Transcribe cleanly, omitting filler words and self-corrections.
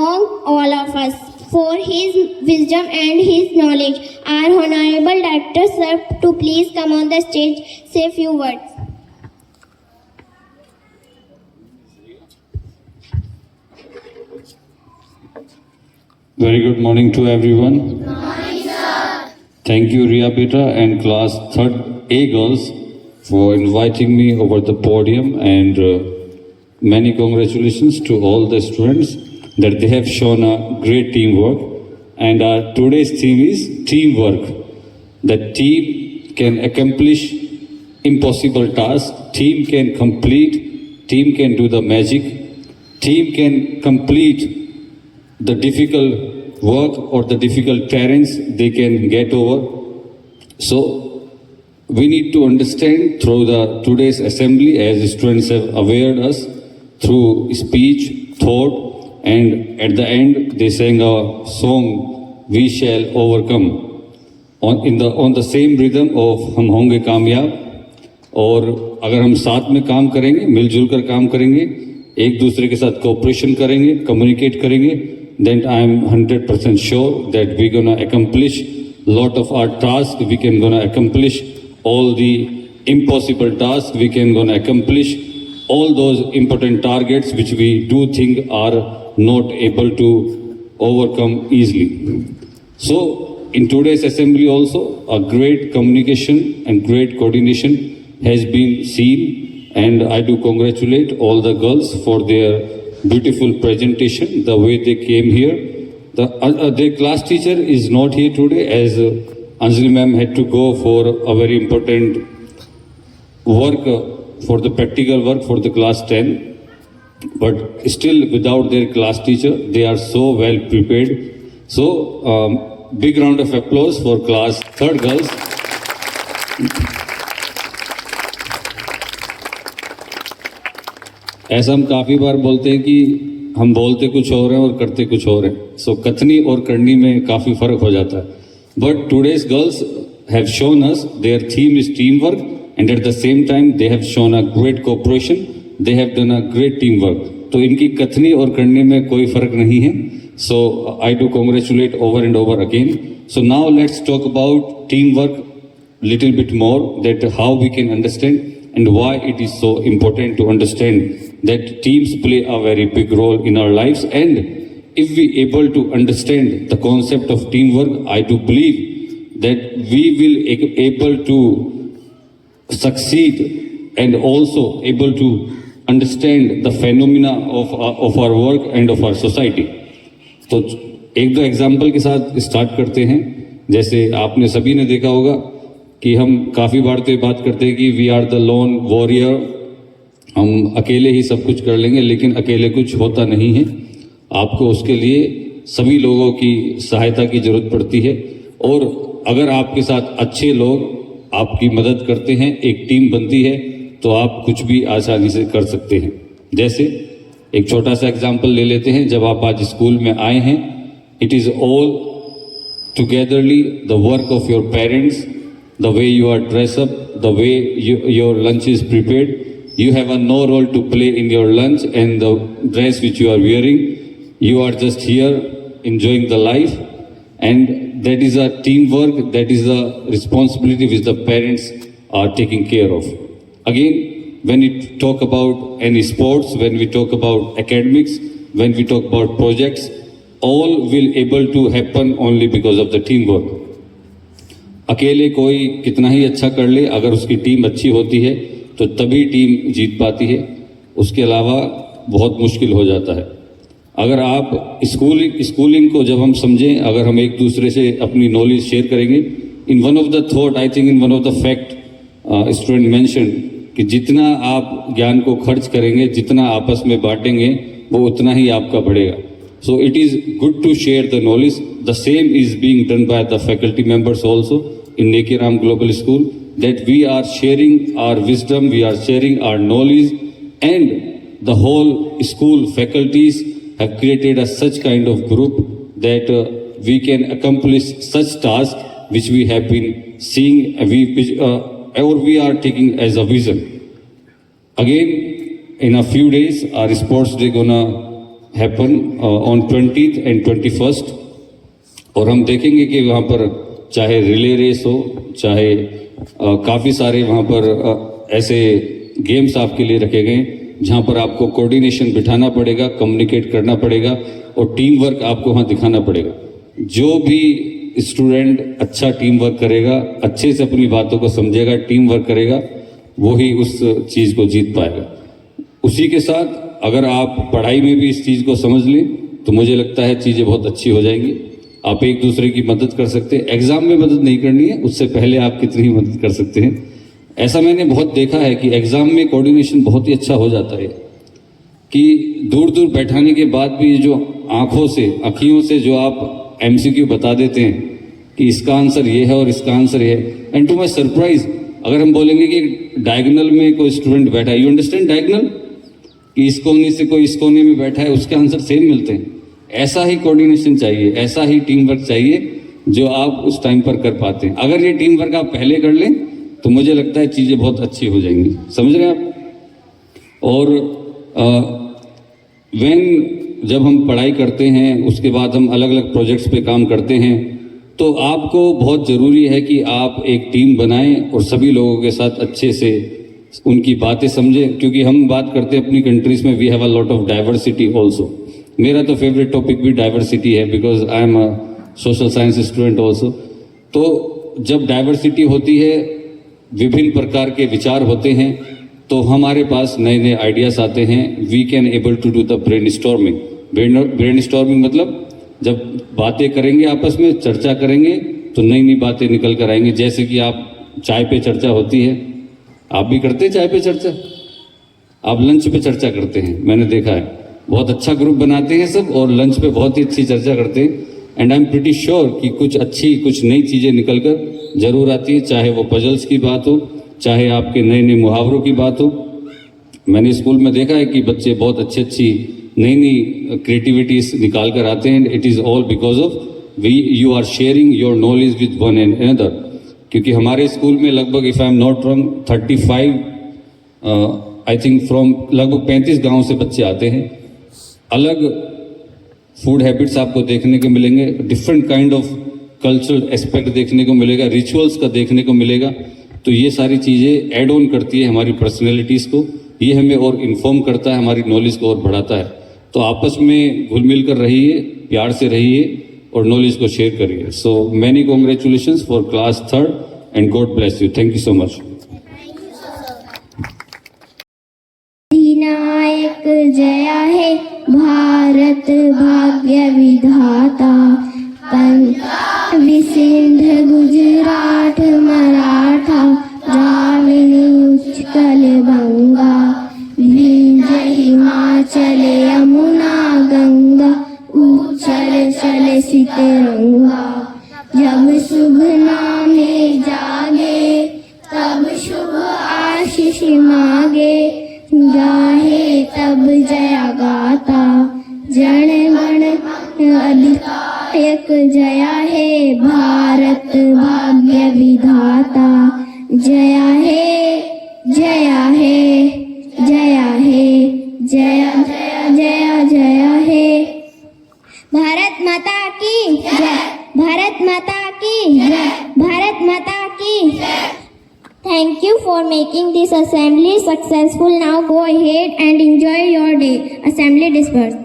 among all of us for his wisdom and his knowledge. Our Honorable Director, sir, to please come on the stage, say few words. Very good morning to everyone. Good morning, sir. Thank you, Ria Beta and class 3rd A girls for inviting me over the podium, and many congratulations to all the students that they have shown a great teamwork. And our today's theme is teamwork. The team can accomplish impossible tasks, team can complete, team can do the magic, team can complete the difficult work or the difficult terrains they can get over. So we need to understand through the today's assembly, as students have awared us through speech, thought, and at the end they sang a song, "We Shall Overcome," on the same rhythm of "हम होंगे कामयाब." और अगर हम साथ में काम करेंगे, मिलजुल कर काम करेंगे, एक दूसरे के साथ कोऑपरेशन करेंगे, कम्युनिकेट करेंगे, then I am 100% sure that we're gonna accomplish lot of our tasks. We can gonna accomplish all the impossible tasks. We can gonna accomplish all those important targets which we do think are not able to overcome easily. So in today's assembly also, a great communication and great coordination has been seen, and I do congratulate all the girls for their beautiful presentation, the way they came here. Their class teacher is not here today, as Anjali ma'am had to go for a very important work, for the practical work for the class 10. But still, without their class teacher, they are so well prepared. So, big round of applause for class 3rd girls. ऐसा हम काफ़ी बार बोलते हैं कि हम बोलते कुछ और हैं और करते कुछ और हैं. सो कथनी और करनी में काफ़ी फ़र्क हो जाता है. But today's girls have shown us their theme is team work, and at the same time they have shown a great cooperation, they have done a great team work. तो इनकी कथनी और करने में कोई फ़र्क नहीं है. So I do congratulate over and over again. So now let's talk about team work little bit more, that how we can understand and why it is so important to understand that teams play a very big role in our lives. And if we able to understand the concept of teamwork, I do believe that we will able to succeed and also able to understand the phenomena of our work and of our society. तो एक दो example के साथ start करते हैं. जैसे आपने सभी ने देखा होगा कि हम काफ़ी बार तो ये बात करते हैं कि we are the lone warrior, हम अकेले ही सब कुछ कर लेंगे, लेकिन अकेले कुछ होता नहीं है. आपको उसके लिए सभी लोगों की सहायता की ज़रूरत पड़ती है. और अगर आपके साथ अच्छे लोग आपकी मदद करते हैं, एक टीम बनती है, तो आप कुछ भी आसानी से कर सकते हैं. जैसे एक छोटा सा एग्जाम्पल ले लेते हैं. जब आप आज स्कूल में आए हैं, it is all togetherly the work of your parents. The way you are dressed up, the way your lunch is prepared, you have no role to play in your lunch and the dress which you are wearing. You are just here enjoying the life, and that is a teamwork, that is a responsibility which the parents are taking care of. Again, when we talk about any sports, when we talk about academics, when we talk about projects, all will able to happen only because of the teamwork. अकेले कोई कितना ही अच्छा कर ले, अगर उसकी team अच्छी होती है तो तभी टीम जीत पाती है. उसके अलावा बहुत मुश्किल हो जाता है. अगर आप स्कूलिंग को जब हम समझें, अगर हम एक दूसरे से अपनी नॉलेज शेयर करेंगे, in one of the thought, I think in one of the fact student mention, कि जितना आप ज्ञान को खर्च करेंगे, जितना आपस में बांटेंगे, वो उतना ही आपका बढ़ेगा. So it is good to share the knowledge. The same is being done by the faculty members also in Nekiram Global School, that we are sharing our wisdom, we are sharing our knowledge, and the whole school faculties have created a such kind of group that we can accomplish such tasks which we have been seeing, or we are taking as a vision. Again, in a few days, our sports day gonna happen on 20th and 21st, और हम देखेंगे कि वहाँ पर चाहे relay race हो, चाहे काफ़ी सारे वहाँ पर ऐसे गेम्स आपके लिए रखे गए जहाँ पर आपको कोऑर्डिनेशन बिठाना पड़ेगा, कम्युनिकेट करना पड़ेगा और टीम वर्क आपको वहाँ दिखाना पड़ेगा। जो भी स्टूडेंट अच्छा टीम वर्क करेगा, अच्छे से अपनी बातों को समझेगा, टीम वर्क करेगा, वो ही उस चीज़ को जीत पाएगा। उसी के साथ अगर आप पढ़ाई में भी इस चीज़ को समझ लें तो मुझे लगता है चीज़ें बहुत अच्छी हो जाएंगी। आप एक दूसरे की मदद कर सकते हैं। एग्जाम में मदद नहीं करनी है, उससे पहले आप कितनी मदद कर सकते हैं। ऐसा मैंने बहुत देखा है कि एग्जाम में कोऑर्डिनेशन बहुत ही अच्छा हो जाता है कि दूर दूर बैठाने के बाद भी जो आँखियों से जो आप एमसीक्यू बता देते हैं कि इसका आंसर ये है और इसका आंसर ये है, एंड टू माई सरप्राइज अगर हम बोलेंगे कि डायगोनल में कोई स्टूडेंट बैठा है, यू अंडरस्टैंड डायगोनल, कि इस कोने से कोई इस कोने में बैठा है, उसके आंसर सेम मिलते हैं। ऐसा ही कोऑर्डिनेशन चाहिए, ऐसा ही टीम वर्क चाहिए जो आप उस टाइम पर कर पाते हैं। अगर ये टीम वर्क आप पहले कर लें तो मुझे लगता है चीज़ें बहुत अच्छी हो जाएंगी। समझ रहे हैं आप? और जब हम पढ़ाई करते हैं उसके बाद हम अलग अलग प्रोजेक्ट्स पे काम करते हैं तो आपको बहुत ज़रूरी है कि आप एक टीम बनाएं और सभी लोगों के साथ अच्छे से उनकी बातें समझें, क्योंकि हम बात करते हैं अपनी कंट्रीज़ में we have a lot of diversity also. मेरा तो फेवरेट टॉपिक भी डाइवर्सिटी है because I am a social science student also. तो जब डाइवर्सिटी होती है, विभिन्न प्रकार के विचार होते हैं, तो हमारे पास नए नए आइडियाज़ आते हैं। We can able to do the brainstorming. Brainstorming मतलब जब बातें करेंगे, आपस में चर्चा करेंगे तो नई नई बातें निकल कर आएंगी। जैसे कि आप चाय पे चर्चा होती है, आप भी करते हैं चाय पे चर्चा, आप लंच पे चर्चा करते हैं, मैंने देखा है। बहुत अच्छा ग्रुप बनाते हैं सब और लंच पे बहुत ही अच्छी चर्चा करते हैं। And I am pretty sure कि कुछ नई चीज़ें निकल कर जरूर आती है, चाहे वो पजल्स की बात हो, चाहे आपके नए नए मुहावरों की बात हो। मैंने स्कूल में देखा है कि बच्चे बहुत अच्छी नई नई क्रिएटिविटीज निकाल कर आते हैं। It is all because of you are sharing your knowledge with one and another. क्योंकि हमारे स्कूल में लगभग if I am not wrong 35 I think from लगभग 35 गाँव से बच्चे आते हैं। अलग फूड हैबिट्स आपको देखने को मिलेंगे, different kind of cultural aspect देखने को मिलेगा, रिचुअल्स का देखने को मिलेगा। तो ये सारी चीज़ें ऐड ऑन करती है हमारी पर्सनैलिटीज़ को, ये हमें और इन्फॉर्म करता है, हमारी नॉलेज को और बढ़ाता है। तो आपस में घुल मिल कर रहिए, प्यार से रहिए और नॉलेज को शेयर करिए। So many congratulations for class 3rd and God bless you. Thank you so much. अधिनायक जया है भारत भाग्य विधाता, पंजाब सिंध गुजरात मराठा द्राविड़ उत्कल बंगा, विंध्य हिमाचल यमुना गंगा, उच्छल चल सितरंगा। जब शुभ नामे जागे तब शुभ आशीष मांगे, गाहे तब जया गाता, जन गण अधिनायक जया है भारत भाग्य विधाता। जया है जया है जया है जया जया जया जया है। भारत माता की जय, भारत माता की जय, भारत माता की जय। Thank you for making this assembly successful. Now go ahead and enjoy your day. Assembly dispersed.